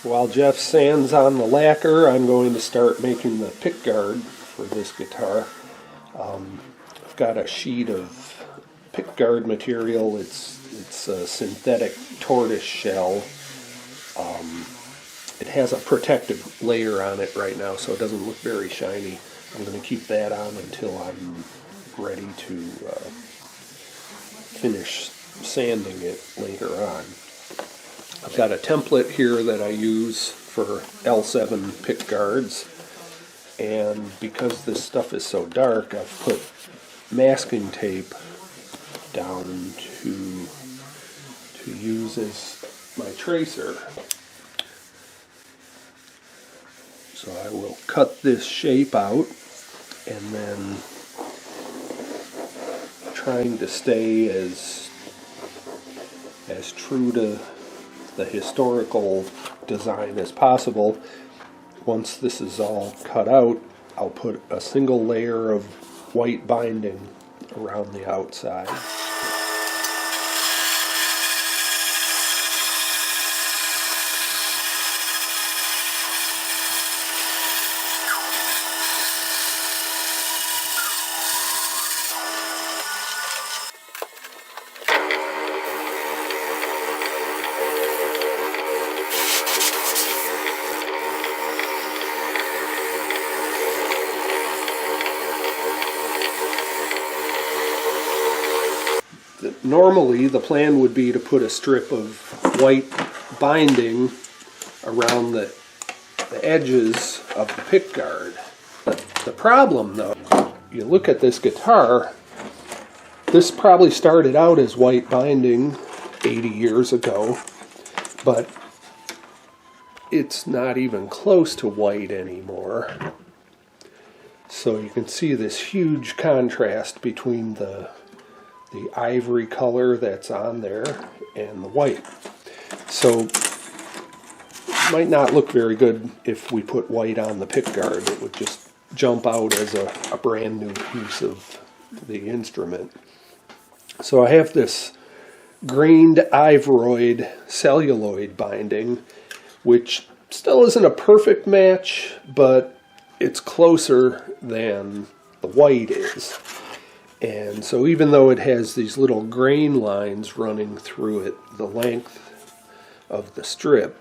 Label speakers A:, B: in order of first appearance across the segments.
A: While Jeff sands on the lacquer, I'm going to start making the pickguard for this guitar. I've got a sheet of pickguard material. It's a synthetic tortoise shell. It has a protective layer on it right now, so it doesn't look very shiny. I'm going to keep that on until I'm ready to finish sanding it later on. I've got a template here that I use for L7 pickguards, and because this stuff is so dark, I've put masking tape down to use as my tracer. So I will cut this shape out, and then trying to stay as true to the historical design as possible. Once this is all cut out, I'll put a single layer of white binding around the outside. Normally, the plan would be to put a strip of white binding around the edges of the pickguard. The problem, though, you look at this guitar, this probably started out as white binding 80 years ago, but it's not even close to white anymore. So you can see this huge contrast between the ivory color that's on there and the white. So it might not look very good if we put white on the pickguard. It would just jump out as a brand new piece of the instrument. So I have this grained ivoroid celluloid binding, which still isn't a perfect match, but it's closer than the white is. And so even though it has these little grain lines running through it, the length of the strip,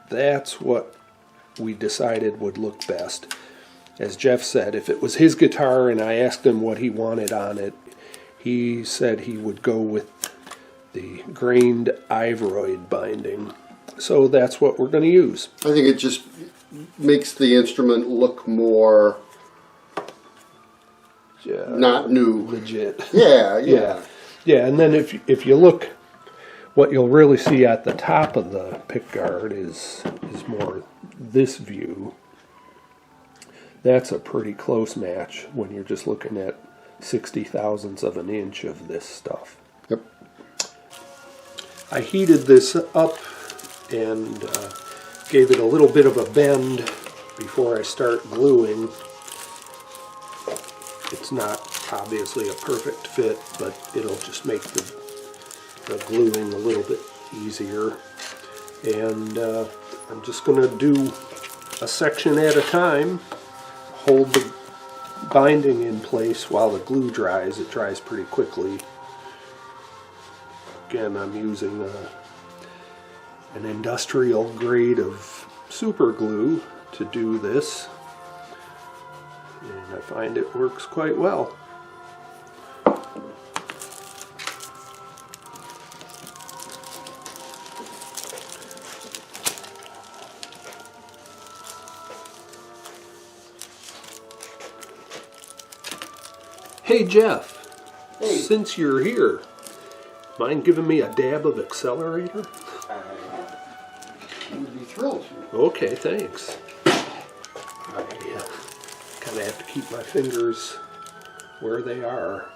A: that's what we decided would look best. As Jeff said, if it was his guitar and I asked him what he wanted on it, he said he would go with the grained ivoroid binding. So that's what we're going to use.
B: I think it just makes the instrument look more not new.
A: Legit.
B: Yeah.
A: Yeah, and then if you look, what you'll really see at the top of the pickguard is more this view. That's a pretty close match when you're just looking at 60 thousandths of an inch of this stuff.
B: Yep.
A: I heated this up and gave it a little bit of a bend before I start gluing. It's not obviously a perfect fit, but it'll just make the gluing a little bit easier. And I'm just going to do a section at a time, hold the binding in place while the glue dries. It dries pretty quickly. Again, I'm using an industrial grade of super glue to do this. And I find it works quite well. Hey Jeff,
B: hey.
A: Since you're here, mind giving me a dab of accelerator?
B: I would be thrilled to.
A: Okay, thanks. Yeah. Kind of have to keep my fingers where they are.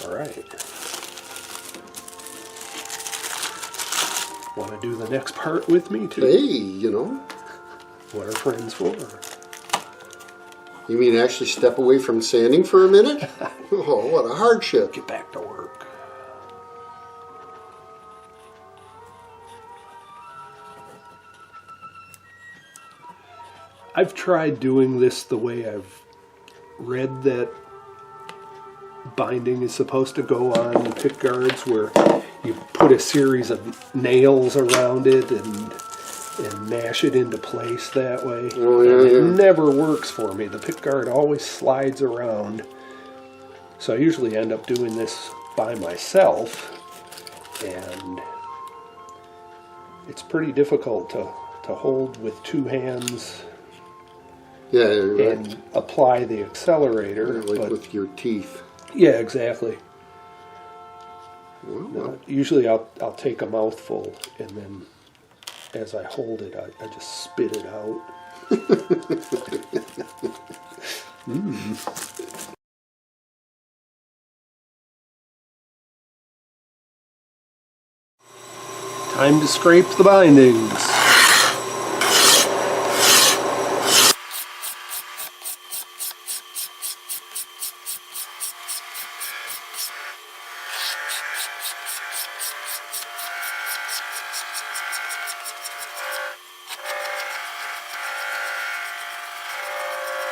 A: All right. Want to do the next part with me too?
B: Hey, you know.
A: what are friends for?
B: You mean actually step away from sanding for a minute? Oh, what a hardship.
A: Get back to work. I've tried doing this the way I've read that binding is supposed to go on the pickguards, where you put a series of nails around it and mash it into place that way.
B: Oh, yeah,
A: It never works for me. The pickguard always slides around. So I usually end up doing this by myself, and it's pretty difficult to hold with two hands.
B: Yeah, right.
A: And apply the accelerator.
B: Like
A: but,
B: with your teeth.
A: yeah, exactly.
B: Well.
A: Usually I'll take a mouthful, and then as I hold it, I just spit it out. Time to scrape the bindings.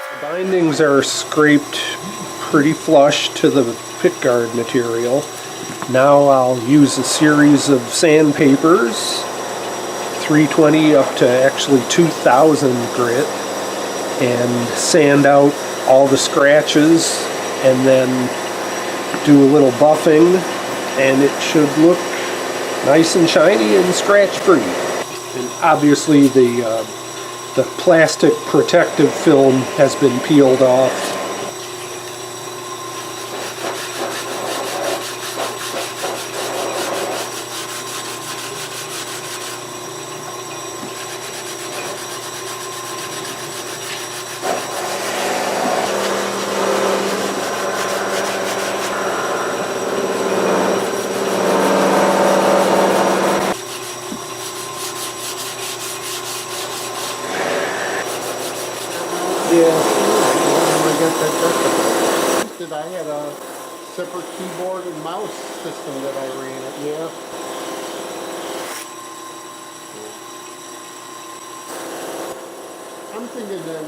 A: The bindings are scraped pretty flush to the pickguard material. Now I'll use a series of sandpapers, 320 up to actually 2000 grit, and sand out all the scratches, and then do a little buffing, and it should look nice and shiny and scratch-free. And obviously the plastic protective film has been peeled off.
B: I had a separate keyboard and mouse system that I ran it, yeah. I'm thinking that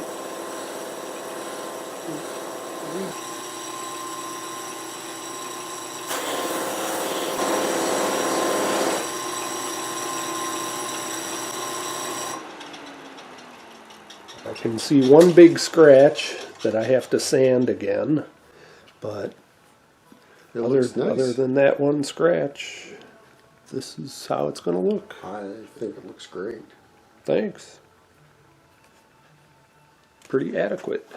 A: I can see one big scratch that I have to sand again, but other than that one scratch, this is how it's going to look.
B: I think it looks great.
A: Thanks. Pretty adequate.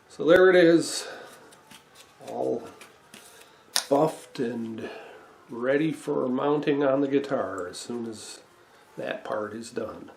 A: So there it is, all buffed and ready for mounting on the guitar as soon as that part is done.